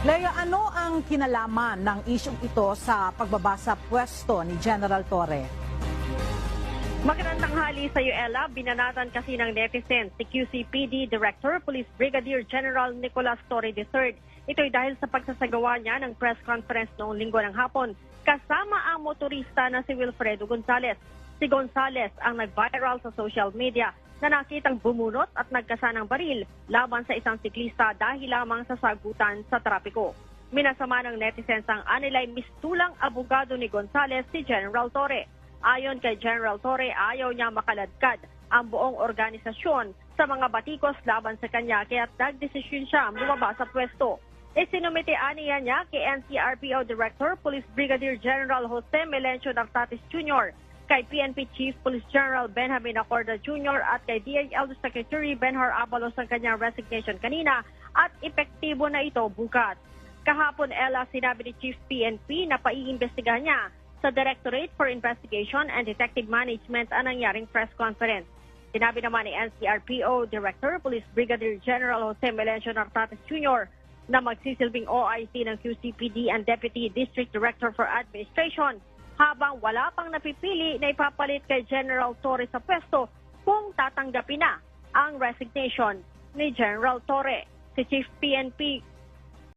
Lea, ano ang kinalaman ng isyong ito sa pagbaba sa pwesto ni General Torre? Magandang tanghali sa iyo, Ella. Binanatan kasi ng netizens si QCPD Director Police Brigadier General Nicolas Torre III. Ito'y dahil sa pagsasagawa niya ng press conference noong linggo ng hapon kasama ang motorista na si Wilfredo Gonzales. Si Gonzales ang nag-viral sa social media na nakitang bumunot at nagkasa ng baril laban sa isang siklista dahil lamang sa sagutan sa trapiko. Minasama ng netizens ang anilay mistulang abogado ni Gonzales si General Torre. Ayon kay General Torre, ayaw niya makaladkad ang buong organisasyon sa mga batikos laban sa kanya kaya nagdesisyon siya bumaba sa pwesto. Isinumitian niya kay NCRPO Director Police Brigadier General Jose Melencio Nartatis Jr., kay PNP Chief Police General Benjamin Acorda Jr. at kay DIL Secretary Benhar Abalos ang kanyang resignation kanina at epektibo na ito bukas. Kahapon, Ella, sinabi ni Chief PNP na paiimbestigahan niya sa Directorate for Investigation and Detective Management ang nangyaring press conference. Sinabi naman ni NCRPO Director Police Brigadier General Jose Melencio Nartatis Jr. na magsisilbing OIC ng QCPD and Deputy District Director for Administration habang wala pang napipili na ipapalit kay General Torre sa pwesto kung tatanggapin na ang resignation ni General Torre. Si Chief PNP